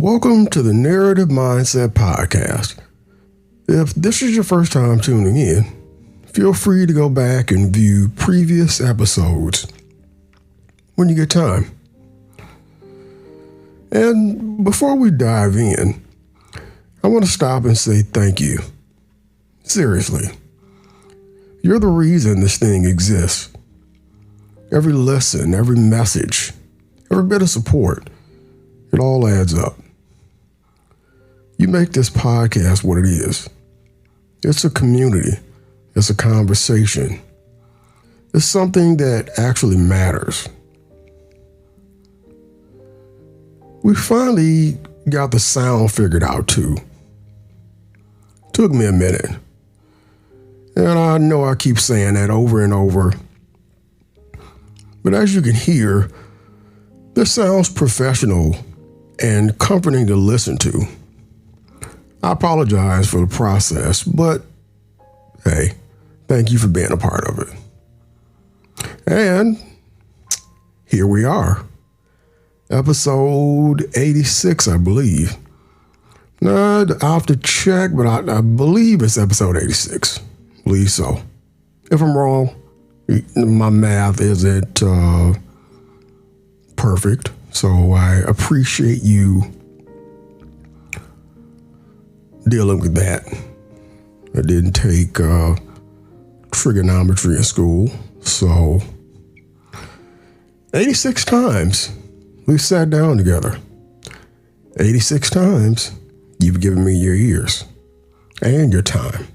Welcome to the Narrative Mindset Podcast. If this is your first time tuning in, feel free to go back and view previous episodes when you get time. And before we dive in, I want to stop and say thank you. Seriously. You're the reason this thing exists. Every listen, every message, every bit of support, it all adds up. You make this podcast what it is. It's a community. It's a conversation. It's something that actually matters. We finally got the sound figured out too. Took me a minute. And I know I keep saying that over and over. But as you can hear, this sounds professional and comforting to listen to. I apologize for the process, but hey, thank you for being a part of it. And here we are. Episode 86, I believe. Now, I'll have to check, but I believe it's episode 86. I believe so. If I'm wrong, my math isn't perfect, so I appreciate you dealing with that. I didn't take trigonometry in school, so 86 times we sat down together. 86 times you've given me your ears and your time.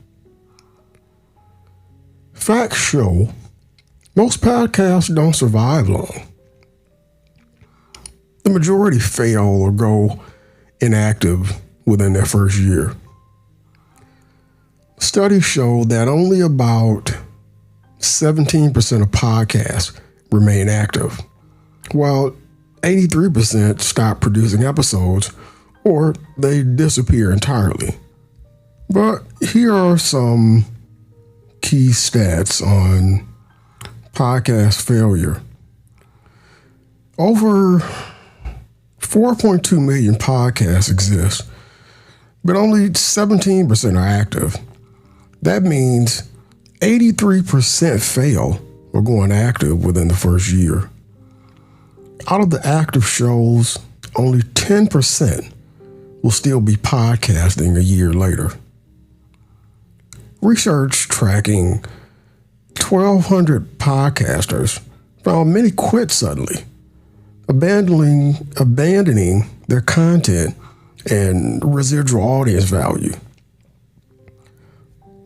Facts show most podcasts don't survive long. The majority fail or go inactive within their first year. Studies show that only about 17% of podcasts remain active, while 83% stop producing episodes or they disappear entirely. But here are some key stats on podcast failure. Over 4.2 million podcasts exist, but only 17% are active. That means 83% fail or go inactive within the first year. Out of the active shows, only 10% will still be podcasting a year later. Research tracking 1,200 podcasters found many quit suddenly, abandoning their content and residual audience value.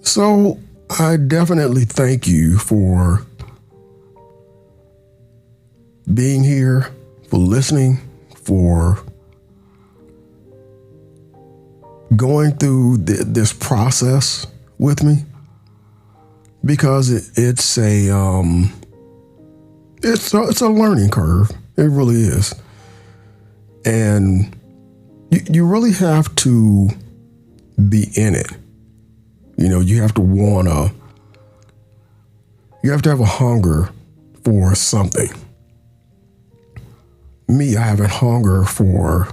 So I definitely thank you for being here, for listening, for going through this process with me, because it's a learning curve. It really is, and you really have to be in it. You know, you have to have a hunger for something. Me, I have a hunger for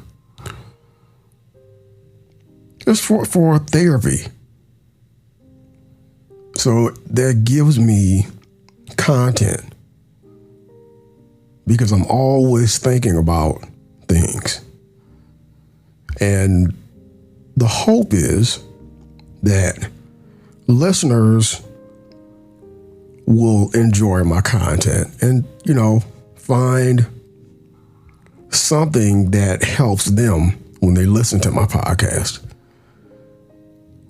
therapy. So that gives me content because I'm always thinking about things. And the hope is that listeners will enjoy my content and, find something that helps them when they listen to my podcast.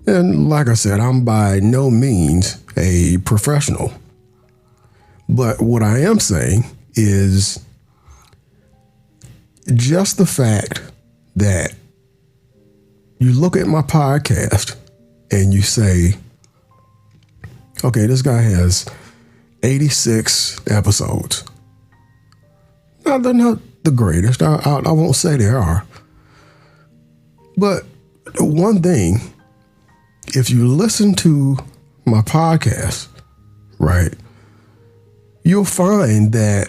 And like I said, I'm by no means a professional. But what I am saying is just the fact that you look at my podcast and you say, okay, this guy has 86 episodes. Now, they're not the greatest. I won't say they are. But one thing, if you listen to my podcast, right, you'll find that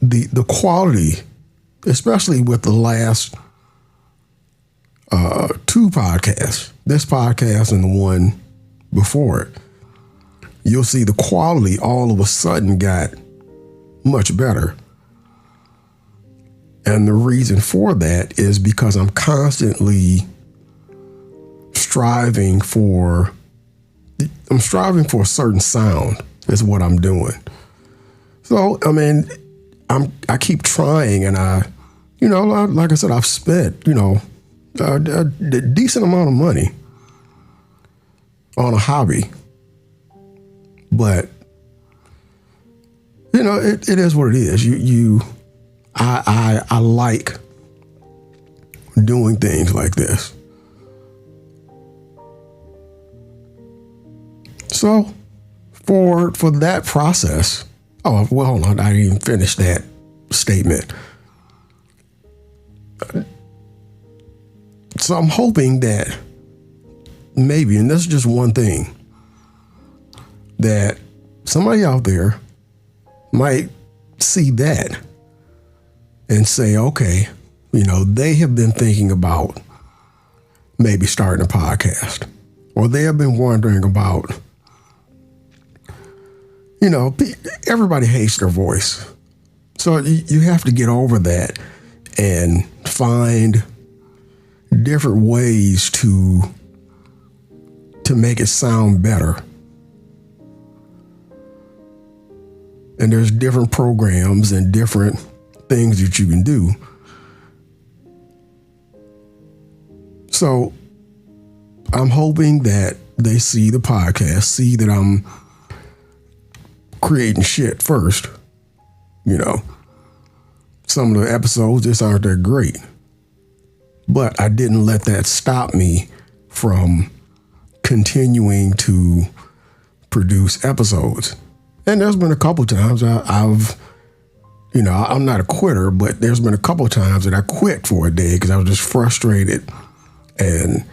the quality especially with the last two podcasts, this podcast and the one before it, you'll see the quality all of a sudden got much better. And the reason for that is because I'm constantly striving for a certain sound is what I'm doing. So, I mean, I keep trying, and like I said, I've spent, a decent amount of money on a hobby, but it is what it is. I like doing things like this. So for that process, hold on, I didn't even finish that statement. So I'm hoping that maybe, and this is just one thing, that somebody out there might see that and say, okay, they have been thinking about maybe starting a podcast, or they have been wondering about, everybody hates their voice. So you have to get over that and find different ways to make it sound better. And there's different programs and different things that you can do. So I'm hoping that they see the podcast, see that I'm creating shit first. Some of the episodes just aren't that great. But I didn't let that stop me from continuing to produce episodes. And there's been a couple times I'm not a quitter, but there's been a couple of times that I quit for a day because I was just frustrated. And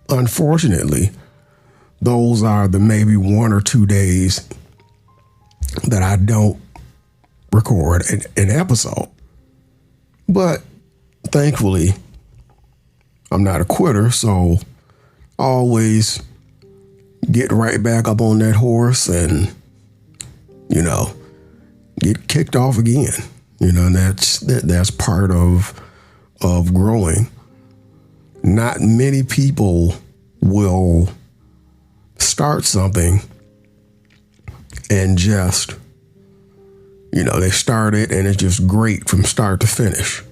unfortunately, those are the maybe 1 or 2 days that I don't record an episode. But thankfully, I'm not a quitter, so I always get right back up on that horse and, get kicked off again. And that's part of growing. Not many people will start something and just, they start it and it's just great from start to finish.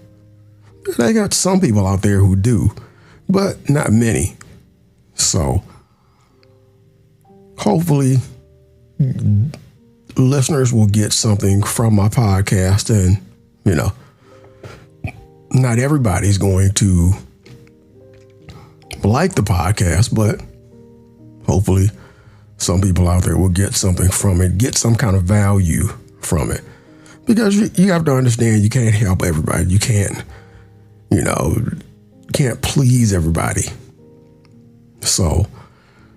They got some people out there who do, but not many. So hopefully listeners will get something from my podcast, and, not everybody's going to like the podcast, but hopefully some people out there will get something from it, get some kind of value from it. Because you have to understand, you can't help everybody. You can't please everybody. So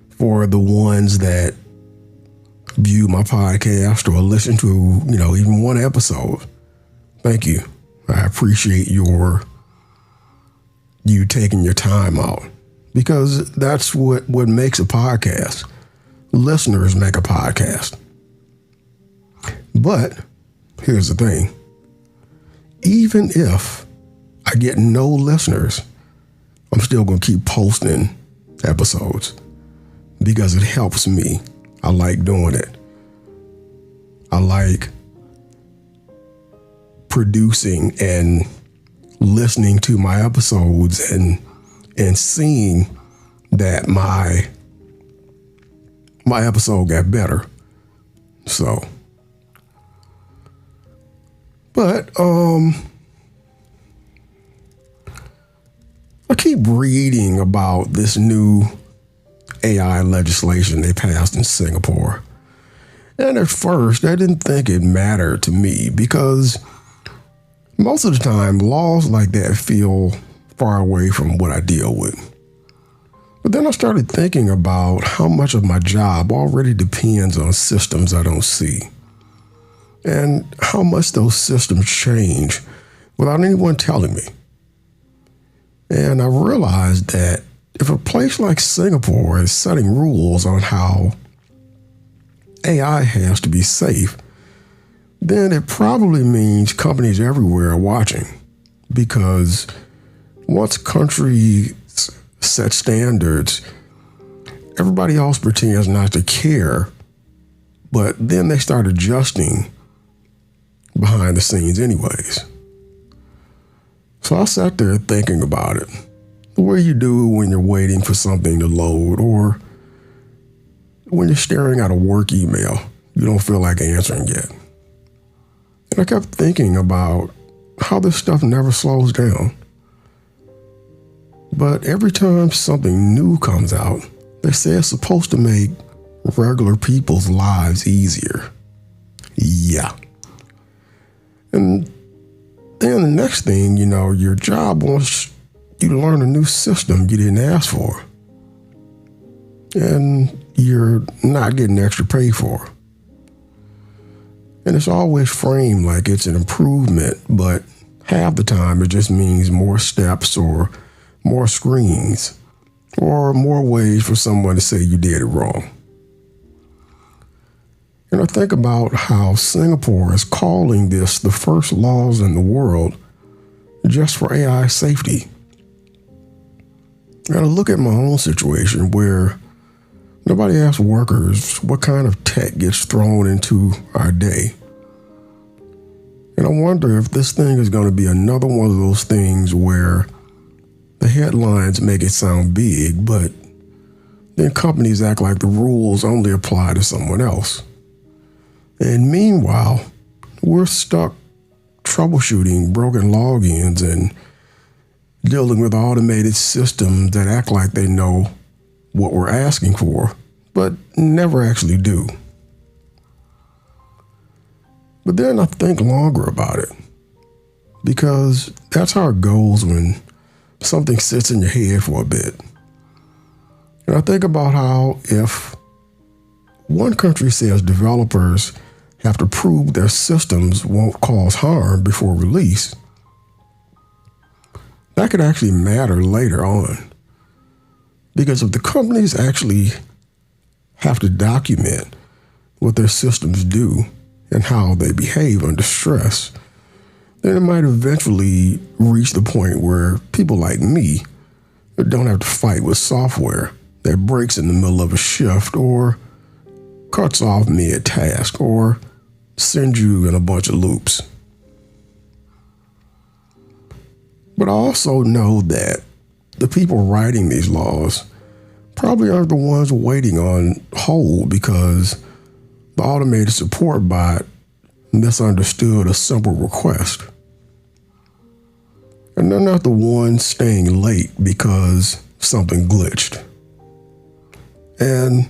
for the ones that view my podcast or listen to, even one episode, thank you. I appreciate you taking your time out, because that's what makes a podcast. Listeners make a podcast. But here's the thing. Even if I get no listeners, I'm still going to keep posting episodes because it helps me. I like doing it. I like producing and listening to my episodes and seeing that my episode got better. So, but I keep reading about this new AI legislation they passed in Singapore. And at first, I didn't think it mattered to me, because most of the time, laws like that feel far away from what I deal with. But then I started thinking about how much of my job already depends on systems I don't see. and how much those systems change without anyone telling me. And I realized that if a place like Singapore is setting rules on how AI has to be safe, then it probably means companies everywhere are watching, because once countries set standards, everybody else pretends not to care, but then they start adjusting behind the scenes anyways. So I sat there thinking about it, the way you do when you're waiting for something to load, or when you're staring at a work email you don't feel like answering yet. And I kept thinking about how this stuff never slows down. But every time something new comes out, they say it's supposed to make regular people's lives easier. Yeah. And then the next thing you know, your job wants you to learn a new system you didn't ask for, and you're not getting extra pay for. And it's always framed like it's an improvement, but half the time it just means more steps or more screens or more ways for someone to say you did it wrong. And I think about how Singapore is calling this the first laws in the world just for AI safety. And I look at my own situation where nobody asks workers what kind of tech gets thrown into our day. And I wonder if this thing is going to be another one of those things where the headlines make it sound big, but then companies act like the rules only apply to someone else. And meanwhile, we're stuck troubleshooting broken logins and dealing with automated systems that act like they know what we're asking for, but never actually do. But then I think longer about it, because that's how it goes when something sits in your head for a bit. And I think about how if one country says developers have to prove their systems won't cause harm before release, that could actually matter later on. Because if the companies actually have to document what their systems do and how they behave under stress, then it might eventually reach the point where people like me don't have to fight with software that breaks in the middle of a shift or cuts off mid-task or sends you in a bunch of loops. But I also know that the people writing these laws probably aren't the ones waiting on hold because the automated support bot misunderstood a simple request. And they're not the ones staying late because something glitched. And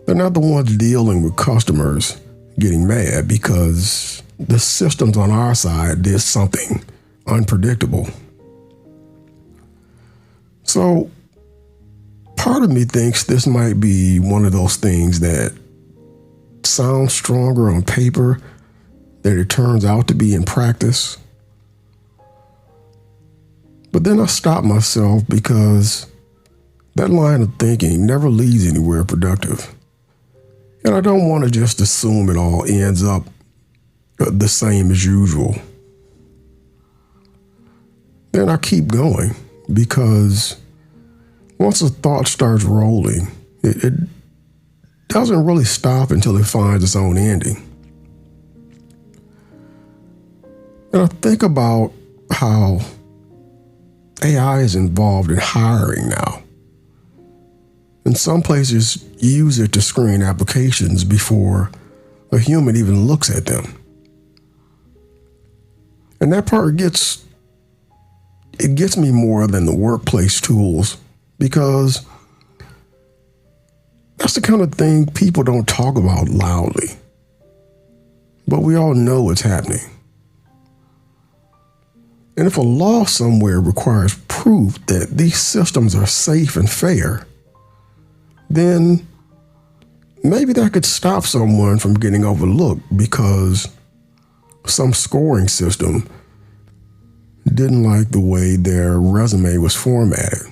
they're not the ones dealing with customers getting mad because the systems on our side did something unpredictable. So part of me thinks this might be one of those things that sounds stronger on paper than it turns out to be in practice. But then I stop myself because that line of thinking never leads anywhere productive. And I don't want to just assume it all ends up the same as usual. Then I keep going because once a thought starts rolling, it doesn't really stop until it finds its own ending. And I think about how AI is involved in hiring now. And some places use it to screen applications before a human even looks at them. And that part gets me more than the workplace tools, because that's the kind of thing people don't talk about loudly. But we all know it's happening. And if a law somewhere requires proof that these systems are safe and fair, then maybe that could stop someone from getting overlooked because some scoring system didn't like the way their resume was formatted.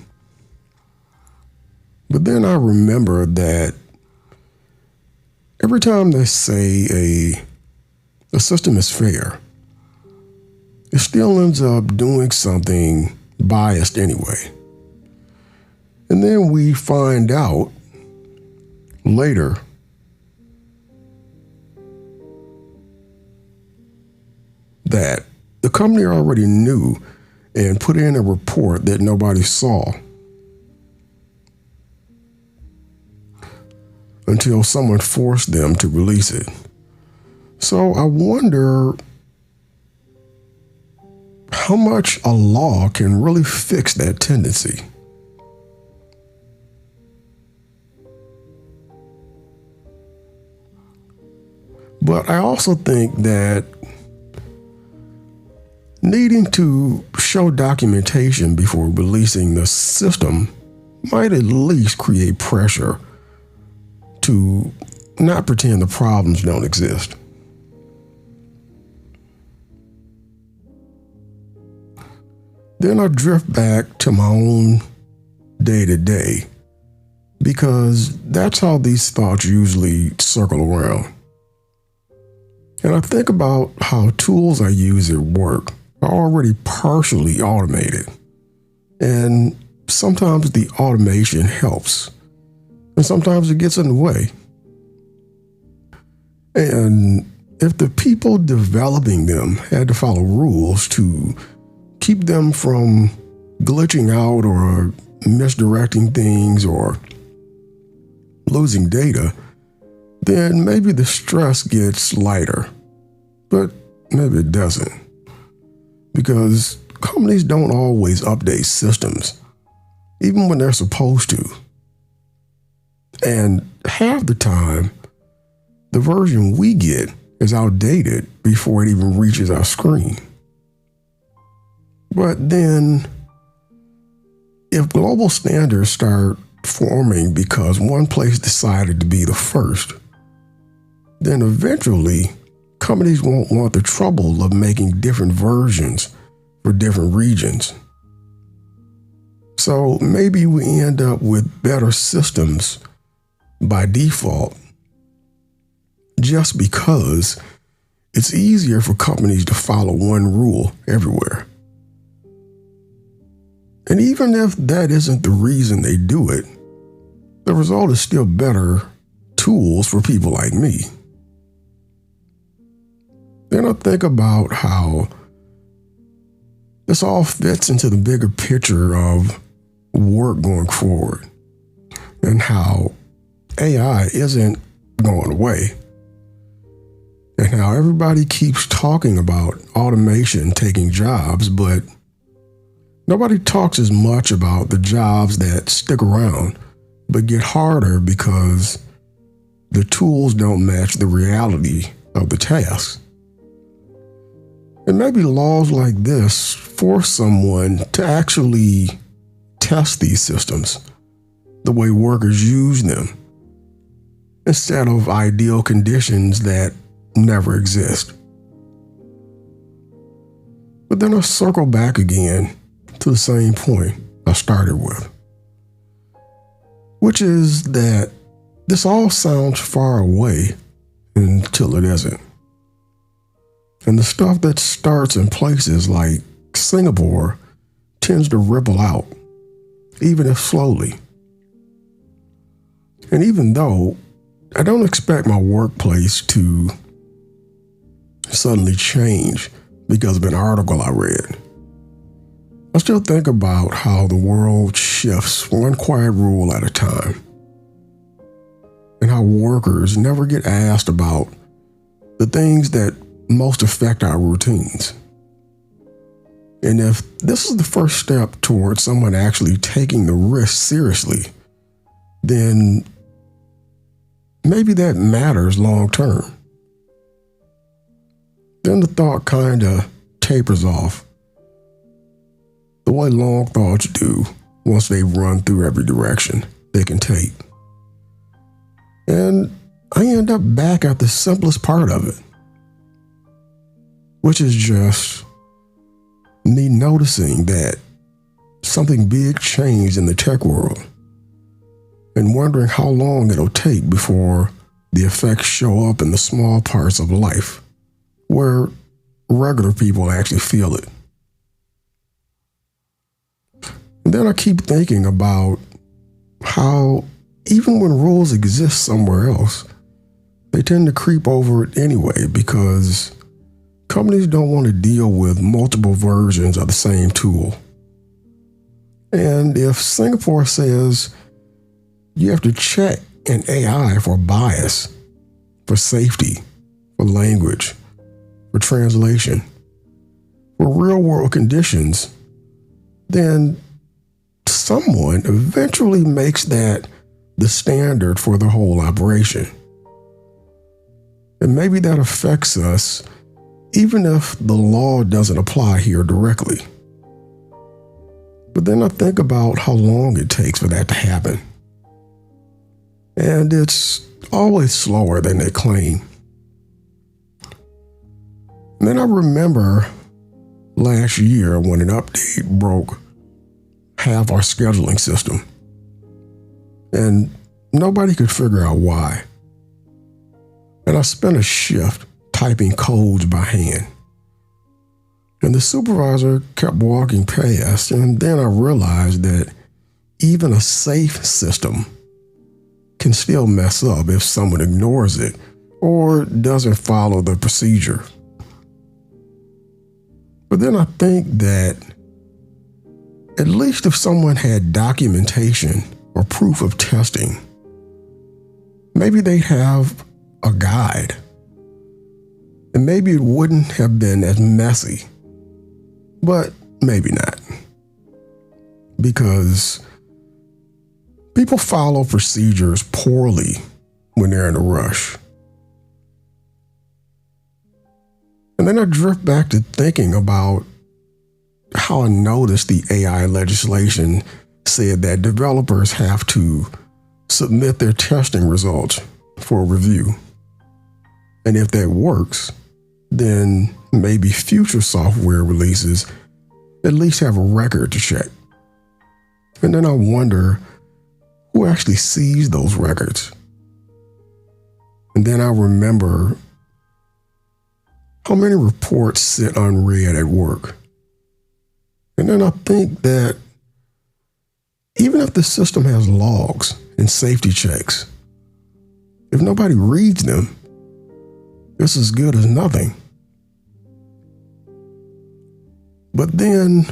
But then I remember that every time they say a system is fair, it still ends up doing something biased anyway. And then we find out later that the company already knew and put in a report that nobody saw until someone forced them to release it. So I wonder how much a law can really fix that tendency. But I also think that needing to show documentation before releasing the system might at least create pressure to not pretend the problems don't exist. Then I drift back to my own day-to-day because that's how these thoughts usually circle around. And I think about how tools I use at work are already partially automated. And sometimes the automation helps, and sometimes it gets in the way. And if the people developing them had to follow rules to keep them from glitching out or misdirecting things or losing data, then maybe the stress gets lighter. But maybe it doesn't. Because companies don't always update systems, even when they're supposed to. And half the time, the version we get is outdated before it even reaches our screen. But then, if global standards start forming because one place decided to be the first, then eventually companies won't want the trouble of making different versions for different regions. So maybe we end up with better systems by default just because it's easier for companies to follow one rule everywhere. And even if that isn't the reason they do it, the result is still better tools for people like me. Then I think about how this all fits into the bigger picture of work going forward and how AI isn't going away and how everybody keeps talking about automation taking jobs, but nobody talks as much about the jobs that stick around but get harder because the tools don't match the reality of the tasks. And maybe laws like this force someone to actually test these systems the way workers use them, instead of ideal conditions that never exist. But then I circle back again to the same point I started with, which is that this all sounds far away until it isn't. And the stuff that starts in places like Singapore tends to ripple out, even if slowly. And even though I don't expect my workplace to suddenly change because of an article I read, I still think about how the world shifts one quiet rule at a time, and how workers never get asked about the things that most affect our routines. And if this is the first step towards someone actually taking the risk seriously, then maybe that matters long term. Then the thought kind of tapers off, the way long thoughts do once they've run through every direction they can take. And I end up back at the simplest part of it, which is just me noticing that something big changed in the tech world and wondering how long it'll take before the effects show up in the small parts of life where regular people actually feel it. And then I keep thinking about how even when rules exist somewhere else, they tend to creep over it anyway because companies don't want to deal with multiple versions of the same tool. And if Singapore says you have to check an AI for bias, for safety, for language, for translation, for real world conditions, then someone eventually makes that the standard for the whole operation. And maybe that affects us even if the law doesn't apply here directly. But then I think about how long it takes for that to happen. And it's always slower than they claim. And then I remember last year when an update broke half our scheduling system. And nobody could figure out why. And I spent a shift typing codes by hand. And the supervisor kept walking past, and then I realized that even a safe system can still mess up if someone ignores it or doesn't follow the procedure. But then I think that at least if someone had documentation or proof of testing, maybe they'd have a guide. And maybe it wouldn't have been as messy, but maybe not. Because people follow procedures poorly when they're in a rush. And then I drift back to thinking about how I noticed the AI legislation said that developers have to submit their testing results for review. And if that works, then maybe future software releases at least have a record to check. And then I wonder who actually sees those records. And then I remember how many reports sit unread at work. And then I think that even if the system has logs and safety checks, if nobody reads them, it's as good as nothing. But then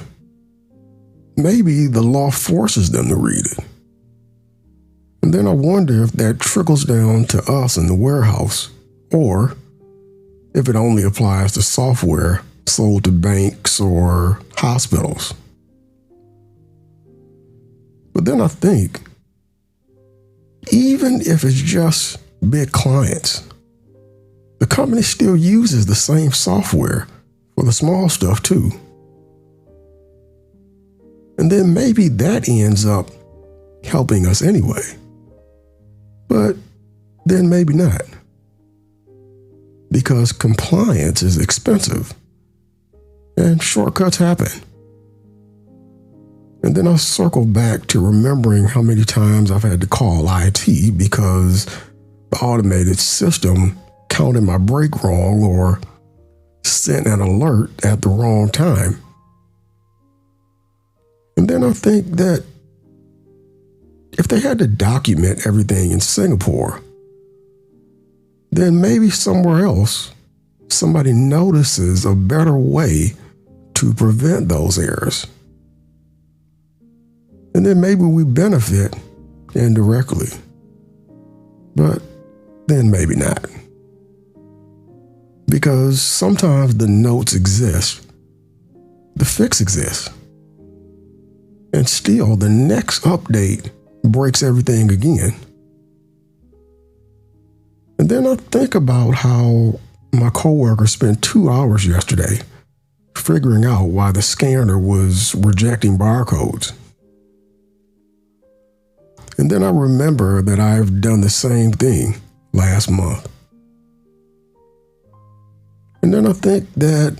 maybe the law forces them to read it. And then I wonder if that trickles down to us in the warehouse, or if it only applies to software sold to banks or hospitals. But then I think, even if it's just big clients, the company still uses the same software for the small stuff too. And then maybe that ends up helping us anyway. But then maybe not. Because compliance is expensive and shortcuts happen. And then I circle back to remembering how many times I've had to call IT because the automated system counted my break wrong or sent an alert at the wrong time. And then I think that if they had to document everything in Singapore, then maybe somewhere else, somebody notices a better way to prevent those errors. And then maybe we benefit indirectly, but then maybe not. Because sometimes the notes exist, the fix exists, and still the next update breaks everything again. And then I think about how my coworker spent 2 hours yesterday figuring out why the scanner was rejecting barcodes. And then I remember that I've done the same thing last month. And then I think that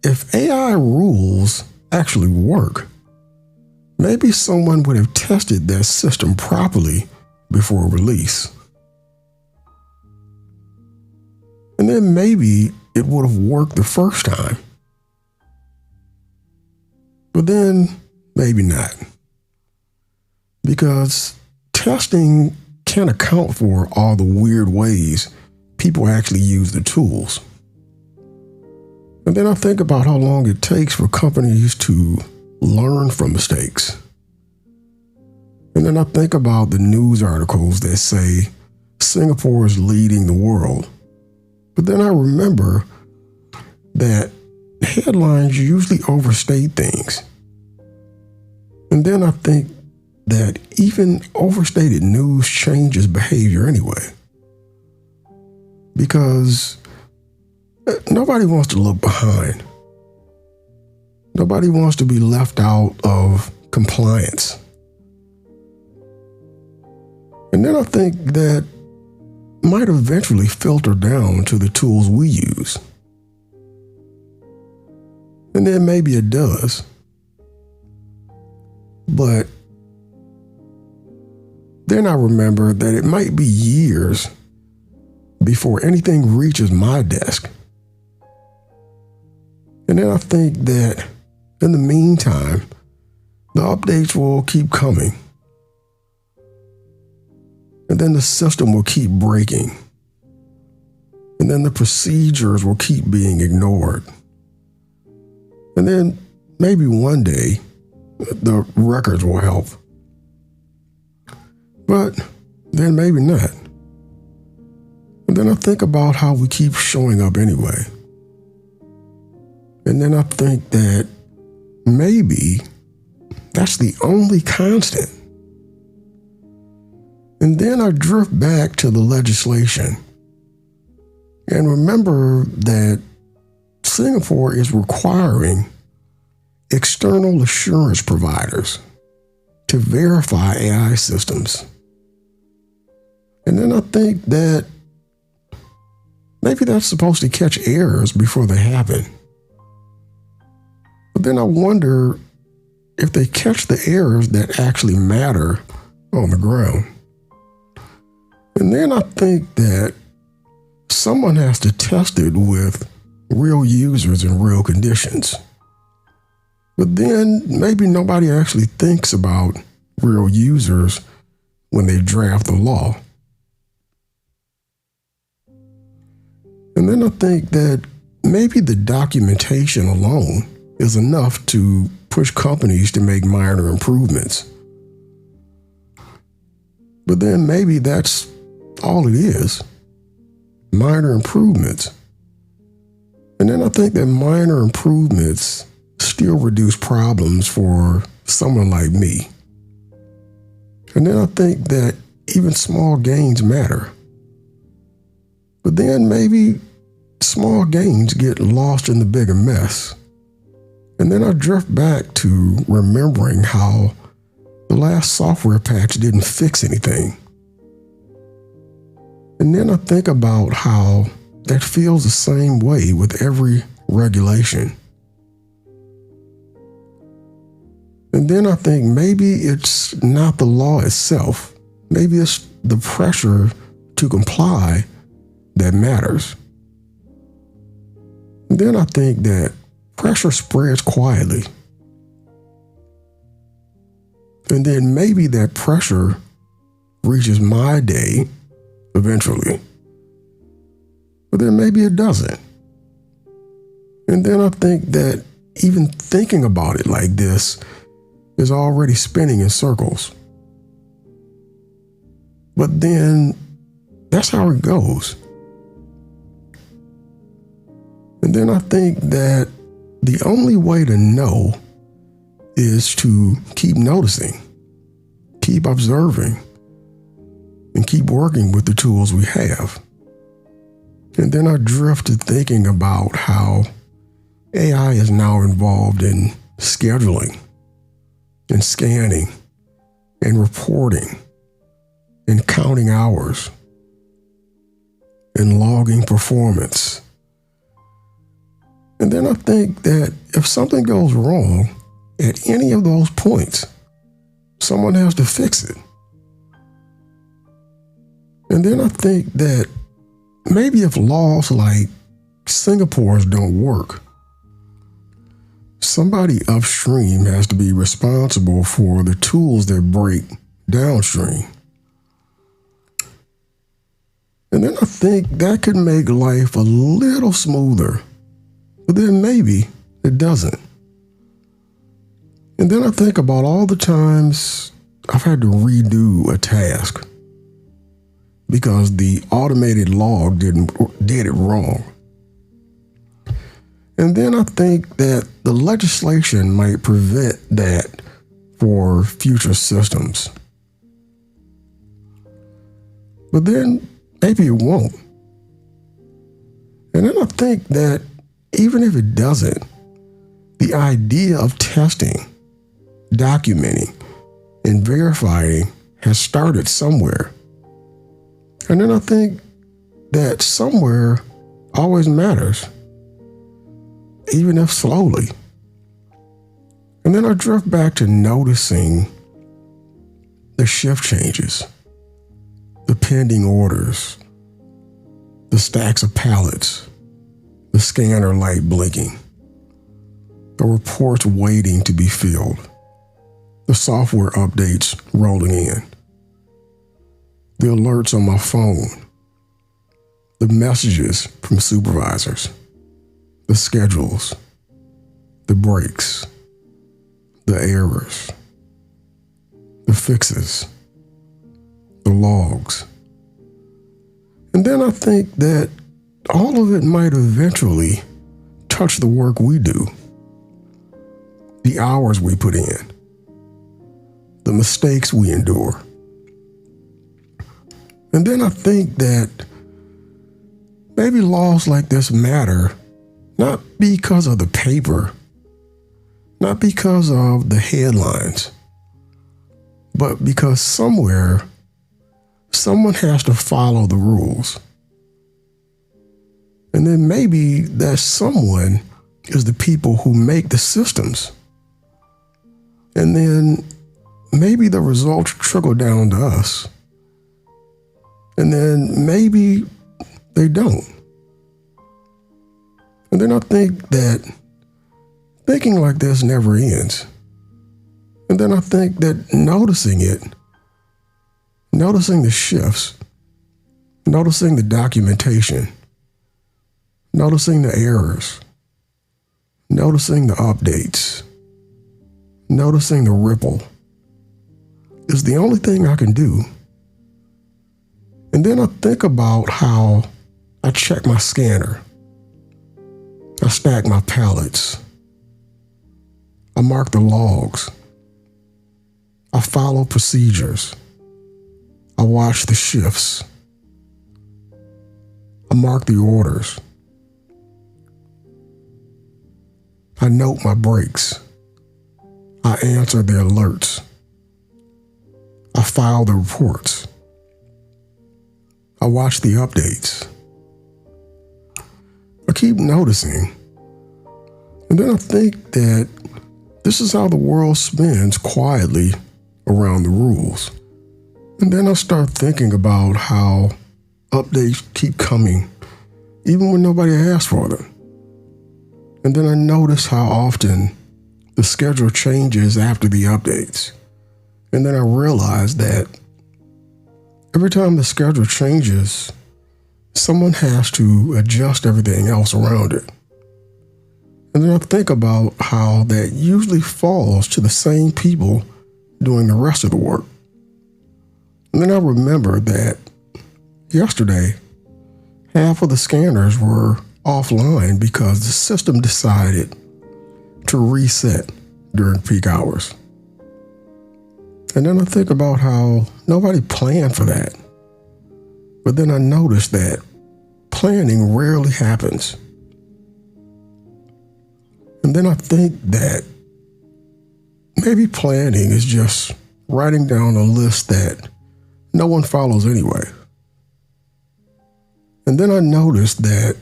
if AI rules actually work, maybe someone would have tested that system properly before release. And then maybe it would have worked the first time. But then maybe not. Because testing can't account for all the weird ways people actually use the tools. And then I think about how long it takes for companies to learn from mistakes. And then I think about the news articles that say Singapore is leading the world. But then I remember that headlines usually overstate things. And then I think that even overstated news changes behavior anyway. Because nobody wants to look behind. Nobody wants to be left out of compliance. And then I think that might eventually filter down to the tools we use. And then maybe it does. But then I remember that it might be years before anything reaches my desk. And then I think that in the meantime, the updates will keep coming. And then the system will keep breaking. And then the procedures will keep being ignored. And then maybe one day, the records will help. But then maybe not. And then I think about how we keep showing up anyway. And then I think that maybe that's the only constant. And then I drift back to the legislation and remember that Singapore is requiring external assurance providers to verify AI systems. And then I think that maybe that's supposed to catch errors before they happen. But then I wonder if they catch the errors that actually matter on the ground. And then I think that someone has to test it with real users in real conditions. But then maybe nobody actually thinks about real users when they draft the law. And then I think that maybe the documentation alone is enough to push companies to make minor improvements. But then maybe that's all it is, minor improvements. And then I think that minor improvements still reduce problems for someone like me. And then I think that even small gains matter. But then maybe small gains get lost in the bigger mess. And then I drift back to remembering how the last software patch didn't fix anything. And then I think about how that feels the same way with every regulation. And then I think maybe it's not the law itself. Maybe it's the pressure to comply that matters. And then I think that pressure spreads quietly. And then maybe that pressure reaches my day eventually. But then maybe it doesn't. And then I think that even thinking about it like this is already spinning in circles. But then that's how it goes. And then I think that the only way to know is to keep noticing, keep observing, and keep working with the tools we have. And then I drift to thinking about how AI is now involved in scheduling and scanning and reporting and counting hours and logging performance. And then I think that if something goes wrong at any of those points, someone has to fix it. And then I think that maybe if laws like Singapore's don't work, somebody upstream has to be responsible for the tools that break downstream. And then I think that could make life a little smoother, but then maybe it doesn't. And then I think about all the times I've had to redo a task because the automated log did it wrong. And then I think that the legislation might prevent that for future systems. But then maybe it won't. And then I think that even if it doesn't, the idea of testing, documenting, and verifying has started somewhere. And then I think that somewhere always matters, even if slowly. And then I drift back to noticing the shift changes, the pending orders, the stacks of pallets, the scanner light blinking, the reports waiting to be filled, the software updates rolling in, the alerts on my phone, the messages from supervisors, the schedules, the breaks, the errors, the fixes, the logs. And then I think that all of it might eventually touch the work we do, the hours we put in, the mistakes we endure. And then I think that maybe laws like this matter not because of the paper, not because of the headlines, but because somewhere, someone has to follow the rules. And then maybe that someone is the people who make the systems. And then maybe the results trickle down to us. And then maybe they don't. And then I think that thinking like this never ends. And then I think that noticing it, noticing the shifts, noticing the documentation, noticing the errors, noticing the updates, noticing the ripple is the only thing I can do. And then I think about how I check my scanner, I stack my pallets, I mark the logs, I follow procedures, I watch the shifts, I mark the orders, I note my breaks, I answer the alerts, I file the reports, I watch the updates. I keep noticing. And then I think that this is how the world spins quietly around the rules. And then I start thinking about how updates keep coming, even when nobody asks for them. And then I notice how often the schedule changes after the updates. And then I realize that every time the schedule changes, someone has to adjust everything else around it. And then I think about how that usually falls to the same people doing the rest of the work. And then I remember that yesterday, half of the scanners were offline because the system decided to reset during peak hours. And then I think about how nobody planned for that. But then I noticed that planning rarely happens. And then I think that maybe planning is just writing down a list that no one follows anyway. And then I noticed that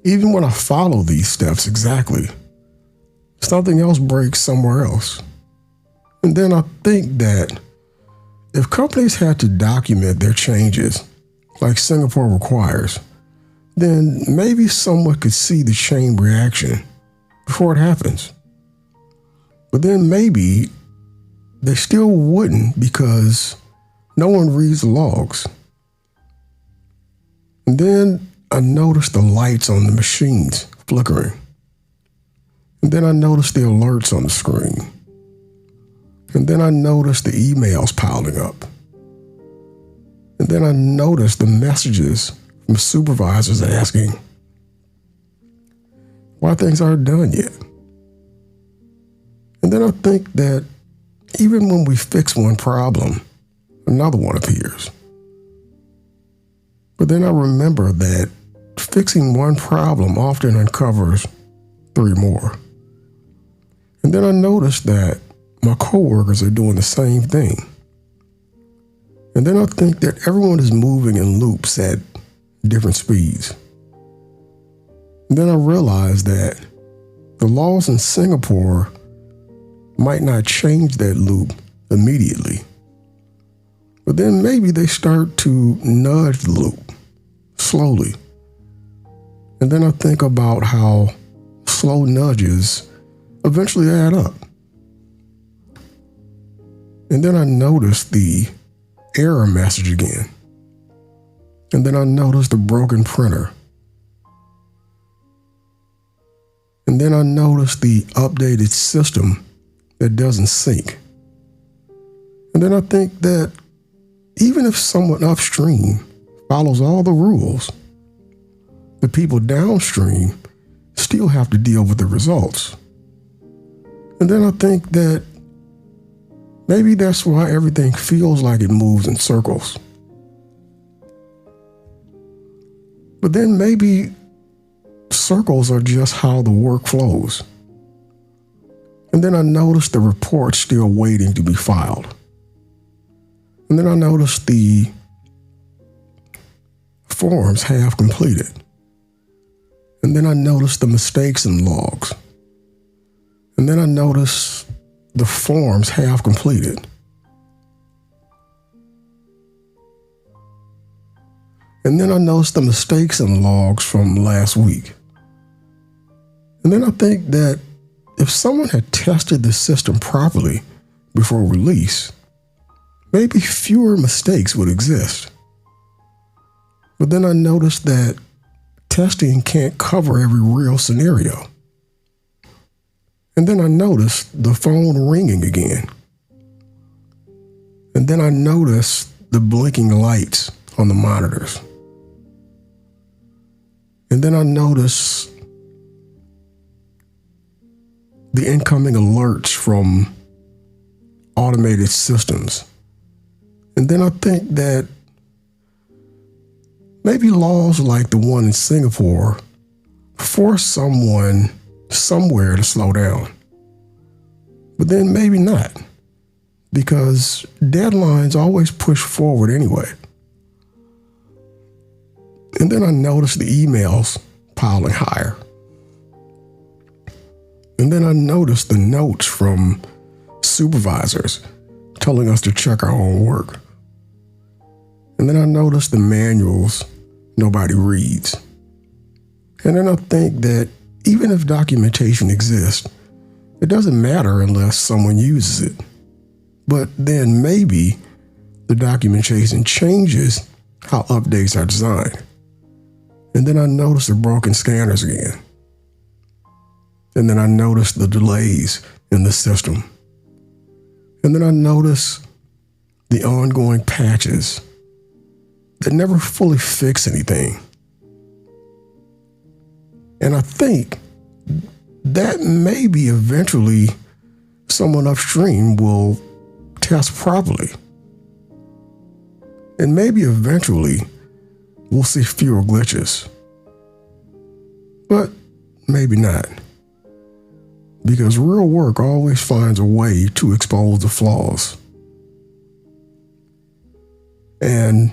even when I follow these steps exactly, something else breaks somewhere else. And then I think that if companies had to document their changes, like Singapore requires, then maybe someone could see the chain reaction before it happens. But then maybe they still wouldn't because no one reads the logs. And then I noticed the lights on the machines flickering. And then I noticed the alerts on the screen. And then I noticed the emails piling up. And then I noticed the messages from supervisors asking why things aren't done yet. And then I think that even when we fix one problem, another one appears. But then I remember that fixing one problem often uncovers 3 more. And then I noticed that my coworkers are doing the same thing. And then I think that everyone is moving in loops at different speeds. And then I realized that the laws in Singapore might not change that loop immediately. But then maybe they start to nudge the loop slowly. And then I think about how slow nudges eventually add up. And then I noticed the error message again. And then I noticed the broken printer. And then I noticed the updated system that doesn't sync. And then I think that even if someone upstream follows all the rules, the people downstream still have to deal with the results. And then I think that maybe that's why everything feels like it moves in circles. But then maybe circles are just how the work flows. And then I noticed the report still waiting to be filed. And then I noticed the forms half completed. And then I noticed the mistakes in logs. And then I noticed the forms half completed. And then I noticed the mistakes in logs from last week. And then I think that if someone had tested the system properly before release, maybe fewer mistakes would exist. But then I noticed that testing can't cover every real scenario. And then I noticed the phone ringing again. And then I noticed the blinking lights on the monitors. And then I noticed the incoming alerts from automated systems. And then I think that maybe laws like the one in Singapore force someone somewhere to slow down. But then maybe not, because deadlines always push forward anyway. And then I noticed the emails piling higher. And then I noticed the notes from supervisors telling us to check our own work. And then I noticed the manuals nobody reads. And then I think that even if documentation exists, it doesn't matter unless someone uses it. But then maybe the documentation changes how updates are designed. And then I noticed the broken scanners again. And then I noticed the delays in the system. And then I noticed the ongoing patches that never fully fix anything. And I think that maybe eventually someone upstream will test properly. And maybe eventually we'll see fewer glitches. But maybe not. Because real work always finds a way to expose the flaws. And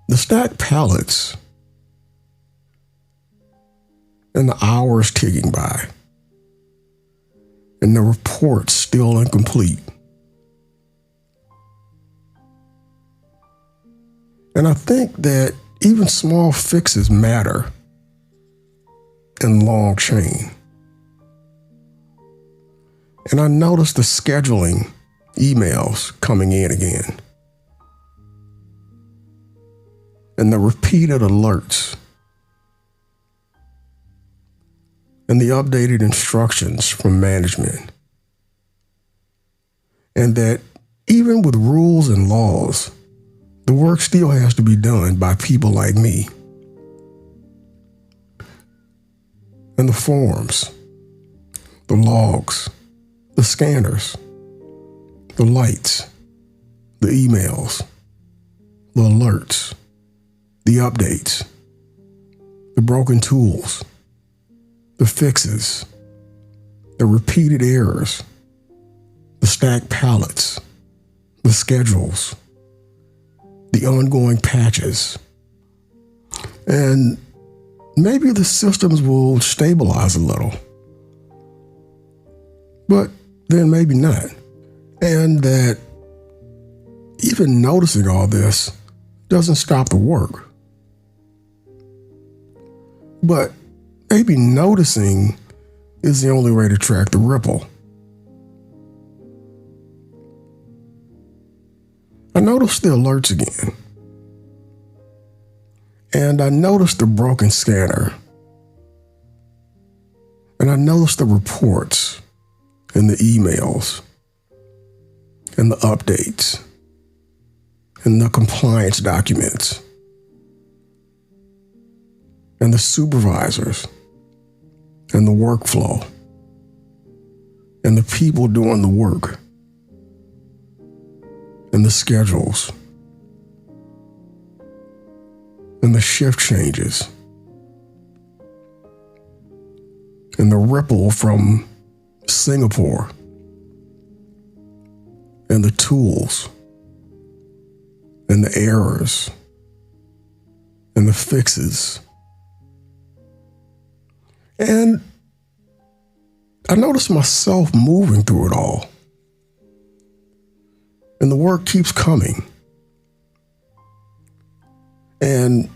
the stacked pallets and the hours ticking by and the reports still incomplete. And I think that even small fixes matter in long chain. And I noticed the scheduling emails coming in again. And the repeated alerts. And the updated instructions from management. And that even with rules and laws, the work still has to be done by people like me. And the forms, the logs, the scanners, the lights, the emails, the alerts, the updates, the broken tools, the fixes, the repeated errors, the stacked pallets, the schedules, the ongoing patches. And maybe the systems will stabilize a little, but then maybe not. And that even noticing all this doesn't stop the work. But maybe noticing is the only way to track the ripple. I noticed the alerts again. And I noticed the broken scanner. And I noticed the reports and the emails and the updates and the compliance documents and the supervisors and the workflow and the people doing the work and the schedules and the shift changes and the ripple from Singapore and the tools and the errors and the fixes. And I noticed myself moving through it all. And the work keeps coming. And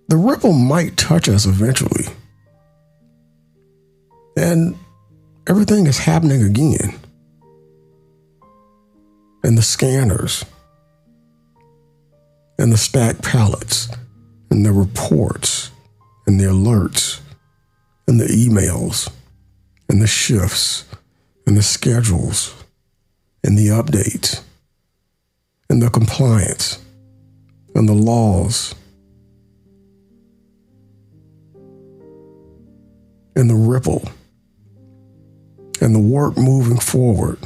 the ripple might touch us eventually. And everything is happening again. And the scanners, and the stacked pallets, and the reports, and the alerts, and the emails, and the shifts, and the schedules, and the updates, and the compliance, and the laws, and the ripple, and the work moving forward,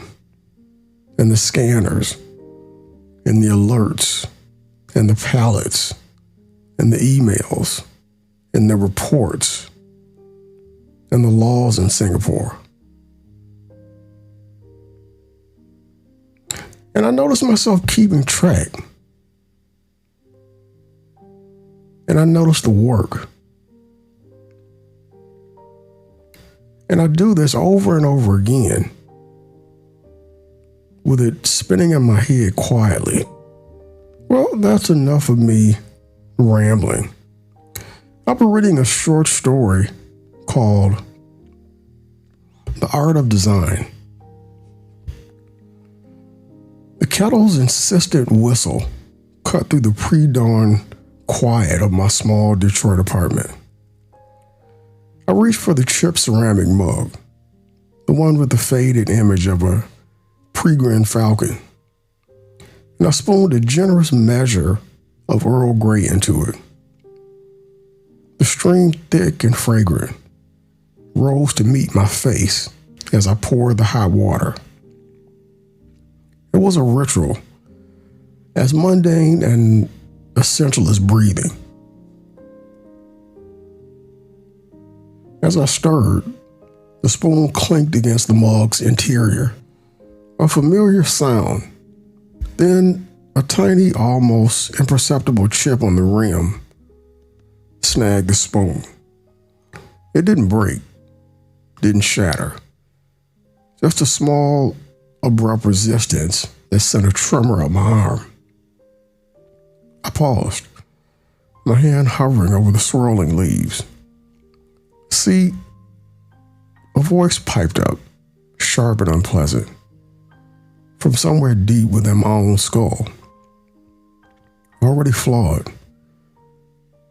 and the scanners, and the alerts, and the pallets, and the emails, and the reports, and the laws in Singapore. And I noticed myself keeping track. And I noticed the work. And I do this over and over again, with it spinning in my head quietly. Well, that's enough of me rambling. I'll be reading a short story called The Art of Design. The kettle's insistent whistle cut through the pre-dawn quiet of my small Detroit apartment. I reached for the chipped ceramic mug, the one with the faded image of a peregrine falcon, and I spooned a generous measure of Earl Grey into it. The stream, thick and fragrant, rose to meet my face as I poured the hot water. It was a ritual, as mundane and essential as breathing. As I stirred, the spoon clinked against the mug's interior, a familiar sound, Then a tiny, almost imperceptible chip on the rim snagged the spoon. It didn't break, didn't shatter. Just a small, abrupt resistance that sent a tremor up my arm. I paused, my hand hovering over the swirling leaves. See, a voice piped up, sharp and unpleasant, from somewhere deep within my own skull. Already flawed.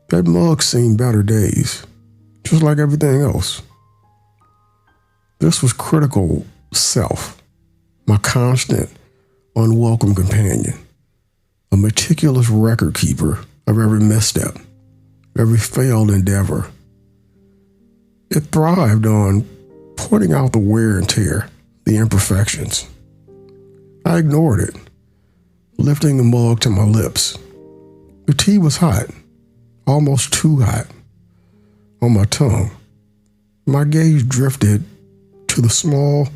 That mug seen better days, just like everything else. This was critical self, my constant, unwelcome companion, a meticulous record keeper of every misstep, every failed endeavor. It thrived on pointing out the wear and tear, the imperfections. I ignored it, lifting the mug to my lips. The tea was hot, almost too hot, on my tongue. My gaze drifted to the small,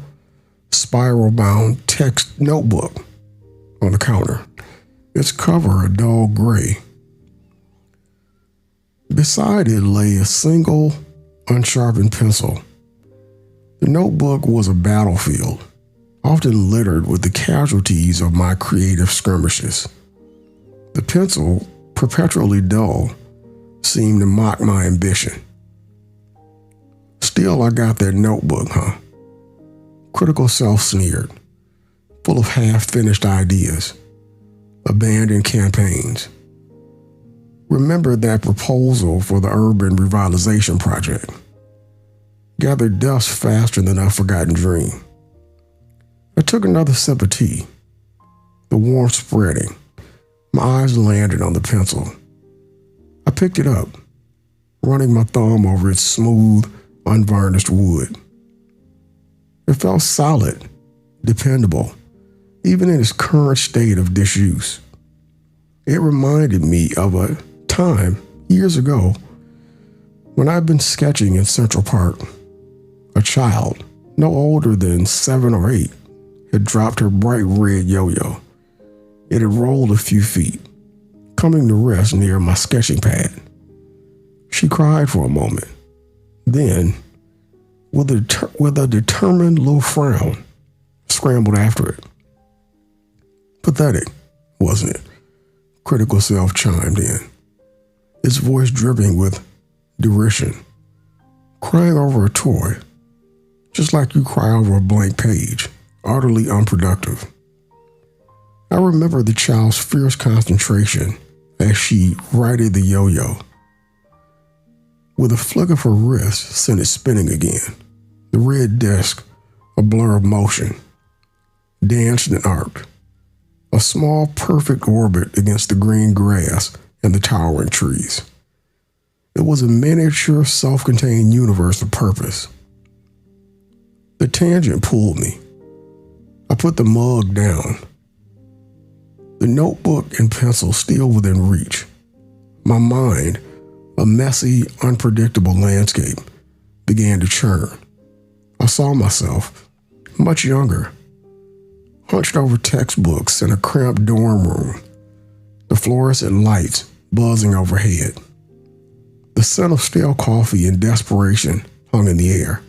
spiral-bound text notebook on the counter, its cover a dull gray. Beside it lay a single, unsharpened pencil. The notebook was a battlefield, often littered with the casualties of my creative skirmishes. The pencil, perpetually dull, seemed to mock my ambition. Still, I got that notebook, huh? Critical self sneered, full of half-finished ideas, abandoned campaigns. Remembered that proposal for the urban revitalization project. Gathered dust faster than a forgotten dream. I took another sip of tea, the warmth spreading. My eyes landed on the pencil. I picked it up, running my thumb over its smooth, unvarnished wood. It felt solid, dependable, even in its current state of disuse. It reminded me of a time, years ago, when I'd been sketching in Central Park. A child, no older than 7 or 8, had dropped her bright red yo-yo. It had rolled a few feet, coming to rest near my sketching pad. She cried for a moment. Then, with a determined little frown, scrambled after it. Pathetic, wasn't it? Critical self chimed in, its voice dripping with derision. Crying over a toy, just like you cry over a blank page, utterly unproductive. I remember the child's fierce concentration as she righted the yo-yo. With a flick of her wrist, sent it spinning again. The red disc, a blur of motion, danced and arced. A small, perfect orbit against the green grass and the towering trees. It was a miniature, self-contained universe of purpose. The tangent pulled me. I put the mug down. The notebook and pencil still within reach. My mind, a messy, unpredictable landscape, began to churn. I saw myself, much younger, hunched over textbooks in a cramped dorm room, the fluorescent lights buzzing overhead. The scent of stale coffee and desperation hung in the air.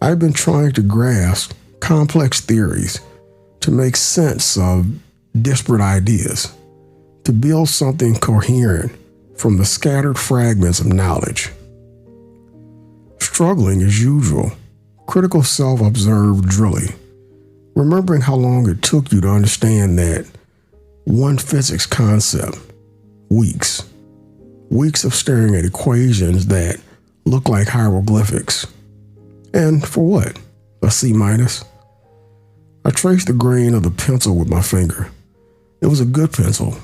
I had been trying to grasp complex theories, to make sense of disparate ideas, to build something coherent from the scattered fragments of knowledge. Struggling as usual, critical self observed drily, remembering how long it took you to understand that one physics concept. Weeks. Weeks of staring at equations that look like hieroglyphics. And for what? A C minus? I traced the grain of the pencil with my finger. It was a good pencil,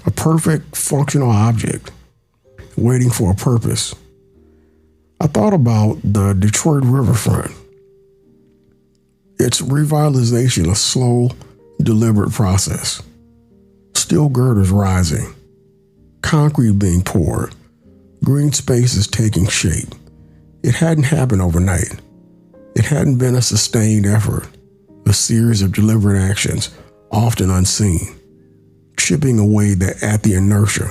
a perfect functional object, waiting for a purpose. I thought about the Detroit riverfront. Its revitalization, a slow, deliberate process. Steel girders rising, concrete being poured, green spaces taking shape. It hadn't happened overnight. It hadn't been a sustained effort, a series of deliberate actions, often unseen, chipping away at the inertia.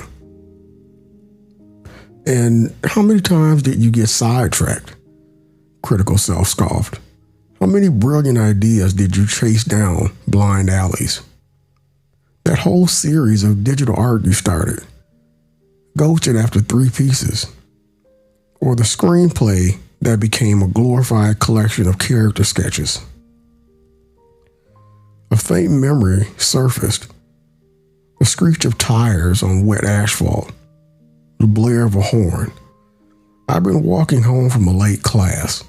And how many times did you get sidetracked? Critical self scoffed. How many brilliant ideas did you chase down blind alleys? That whole series of digital art you started, ghosted after 3 pieces, or the screenplay that became a glorified collection of character sketches. A faint memory surfaced, the screech of tires on wet asphalt, the blare of a horn. I've been walking home from a late class,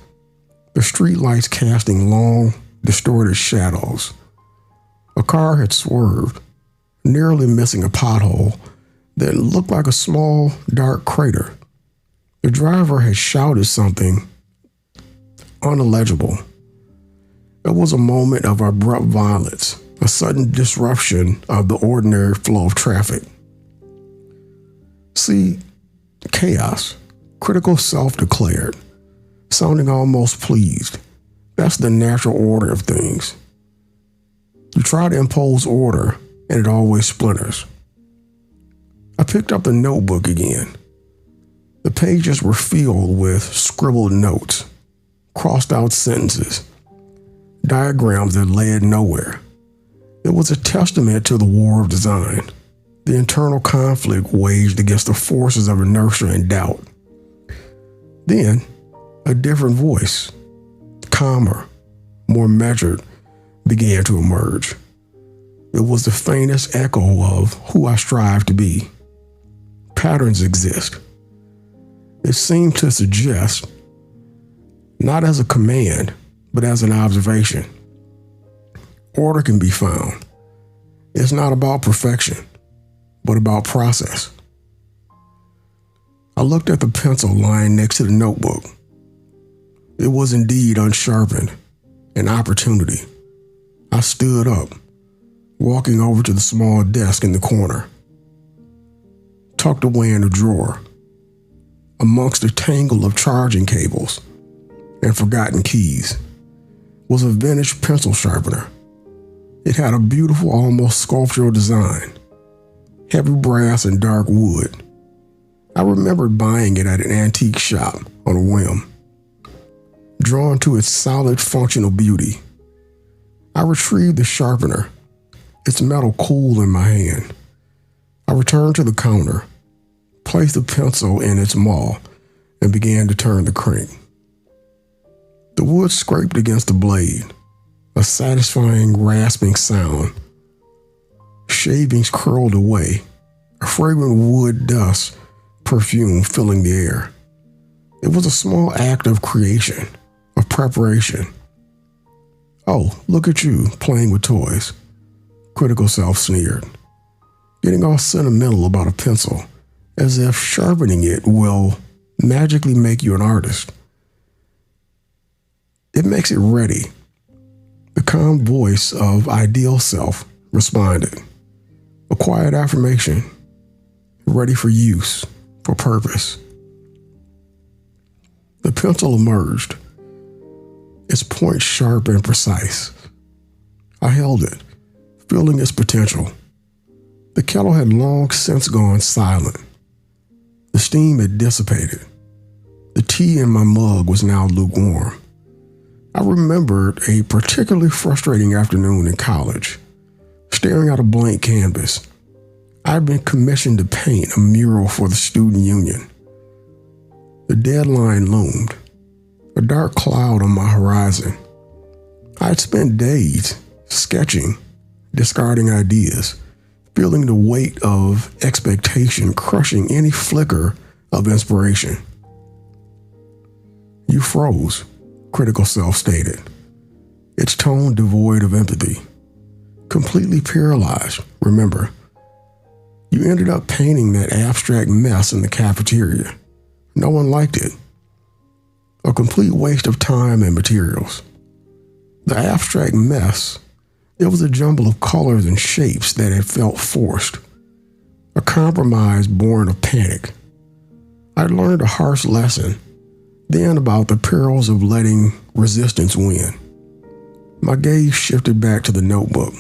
the streetlights casting long, distorted shadows. A car had swerved, nearly missing a pothole that looked like a small, dark crater. The driver had shouted something unintelligible. It was a moment of abrupt violence, a sudden disruption of the ordinary flow of traffic. See, chaos, critical self declared, sounding almost pleased. That's the natural order of things. You try to impose order, and it always splinters. I picked up the notebook again. The pages were filled with scribbled notes, crossed out sentences, diagrams that led nowhere. It was a testament to the war of design, the internal conflict waged against the forces of inertia and doubt. Then, a different voice, calmer, more measured, began to emerge. It was the faintest echo of who I strive to be. Patterns exist. It seemed to suggest, not as a command, but as an observation. Order can be found. It's not about perfection, but about process. I looked at the pencil lying next to the notebook. It was indeed unsharpened, an opportunity. I stood up, walking over to the small desk in the corner. Tucked away in a drawer, amongst a tangle of charging cables and forgotten keys, was a vintage pencil sharpener. It had a beautiful, almost sculptural design, heavy brass and dark wood. I remembered buying it at an antique shop on a whim, drawn to its solid, functional beauty. I retrieved the sharpener, its metal cool in my hand. I returned to the counter, placed the pencil in its maw, and began to turn the crank. The wood scraped against the blade, a satisfying rasping sound. Shavings curled away, a fragrant wood dust perfume filling the air. It was a small act of creation, of preparation. "Oh, look at you, playing with toys," critical self sneered, getting all sentimental about a pencil, as if sharpening it will magically make you an artist. It makes it ready. The calm voice of ideal self responded. A quiet affirmation, ready for use, for purpose. The pencil emerged, its point sharp and precise. I held it, feeling its potential. The kettle had long since gone silent. The steam had dissipated. The tea in my mug was now lukewarm. I remembered a particularly frustrating afternoon in college, staring at a blank canvas. I had been commissioned to paint a mural for the student union. The deadline loomed, a dark cloud on my horizon. I had spent days sketching, discarding ideas, feeling the weight of expectation crushing any flicker of inspiration. "You froze," critical self stated, its tone devoid of empathy. "Completely paralyzed, remember. You ended up painting that abstract mess in the cafeteria. No one liked it. A complete waste of time and materials. The abstract mess, it was a jumble of colors and shapes that had felt forced. A compromise born of panic. I learned a harsh lesson then about the perils of letting resistance win. My gaze shifted back to the notebook.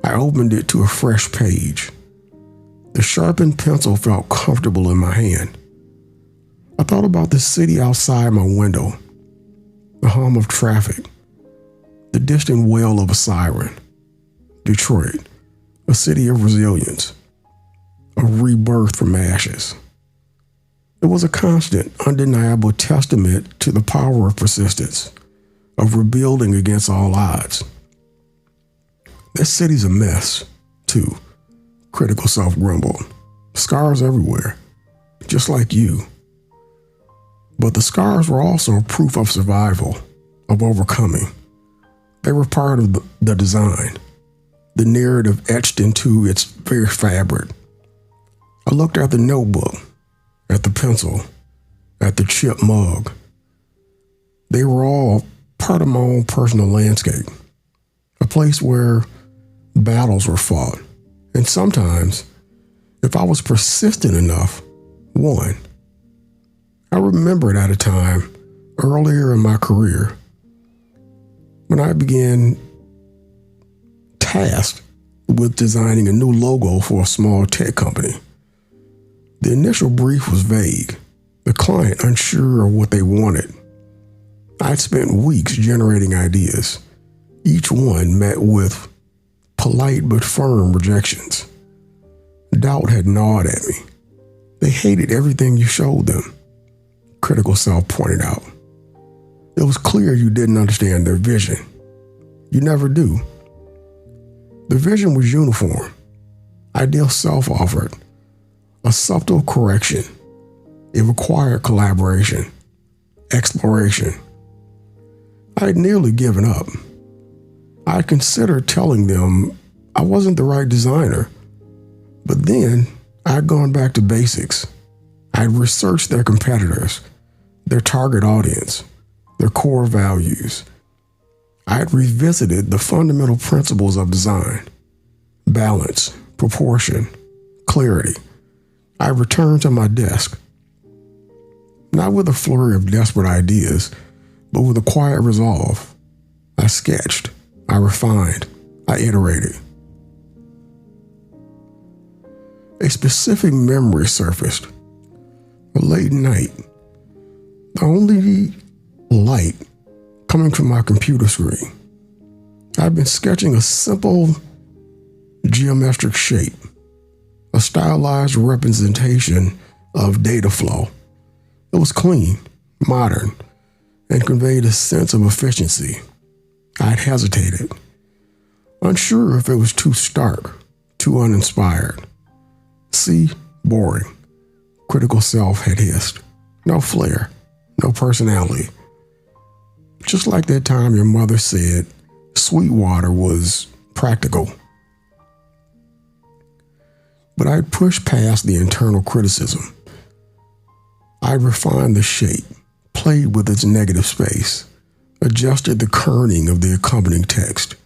I opened it to a fresh page. The sharpened pencil felt comfortable in my hand. I thought about the city outside my window, the hum of traffic, the distant wail of a siren. Detroit, a city of resilience, a rebirth from ashes. It was a constant, undeniable testament to the power of persistence, of rebuilding against all odds. This city's a mess, too, critical self grumbled. Scars everywhere, just like you. But the scars were also proof of survival, of overcoming. They were part of the design, the narrative etched into its very fabric. I looked at the notebook, at the pencil, at the chipped mug. They were all part of my own personal landscape, a place where battles were fought, and sometimes, if I was persistent enough, won. I remembered at a time earlier in my career when I began tasked with designing a new logo for a small tech company. The initial brief was vague, the client unsure of what they wanted. I'd spent weeks generating ideas, each one met with polite but firm rejections. Doubt had gnawed at me. They hated everything you showed them, critical self pointed out. It was clear you didn't understand their vision. You never do. The vision was uniform. Ideal self offered a subtle correction. It required collaboration, exploration. I had nearly given up. I had considered telling them I wasn't the right designer, but then I had gone back to basics. I had researched their competitors, their target audience, their core values. I had revisited the fundamental principles of design: balance, proportion, clarity. I returned to my desk, not with a flurry of desperate ideas, but with a quiet resolve. I sketched, I refined, I iterated. A specific memory surfaced. A late night, the only light coming from my computer screen. I'd been sketching a simple geometric shape, a stylized representation of data flow. It was clean, modern, and conveyed a sense of efficiency. I'd hesitated, unsure if it was too stark, too uninspired. See, boring, critical self had hissed. No flair, no personality. Just like that time your mother said Sweetwater was practical. But I'd pushed past the internal criticism. I'd refined the shape, played with its negative space, adjusted the kerning of the accompanying text.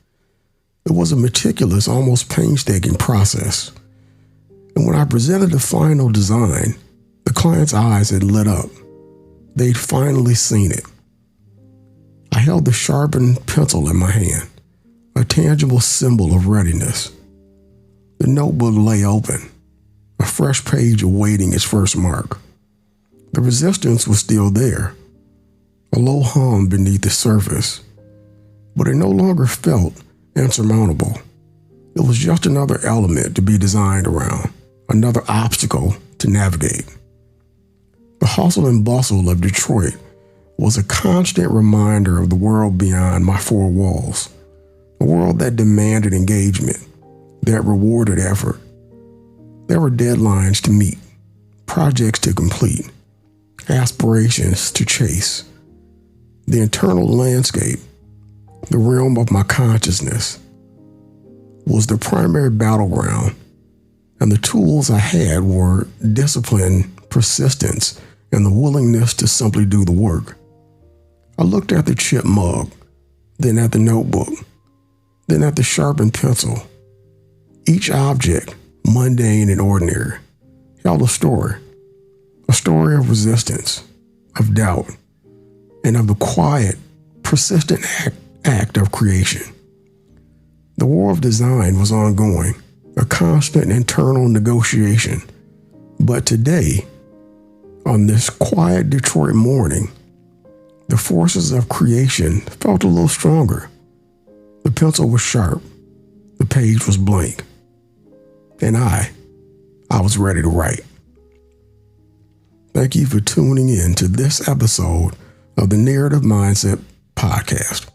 It was a meticulous, almost painstaking process. And when I presented the final design, the client's eyes had lit up. They'd finally seen it. I held the sharpened pencil in my hand, a tangible symbol of readiness. The notebook lay open, a fresh page awaiting its first mark. The resistance was still there, a low hum beneath the surface, but it no longer felt insurmountable. It was just another element to be designed around, another obstacle to navigate. The hustle and bustle of Detroit was a constant reminder of the world beyond my four walls, a world that demanded engagement, that rewarded effort. There were deadlines to meet, projects to complete, aspirations to chase. The internal landscape, the realm of my consciousness, was the primary battleground, and the tools I had were discipline, persistence, and the willingness to simply do the work. I looked at the chipped mug, then at the notebook, then at the sharpened pencil. Each object, mundane and ordinary, held a story of resistance, of doubt, and of the quiet, persistent act of creation. The war of design was ongoing, a constant internal negotiation. But today, on this quiet Detroit morning, the forces of creation felt a little stronger. The pencil was sharp, the page was blank, and I was ready to write. Thank you for tuning in to this episode of the Narrative Mindset Podcast.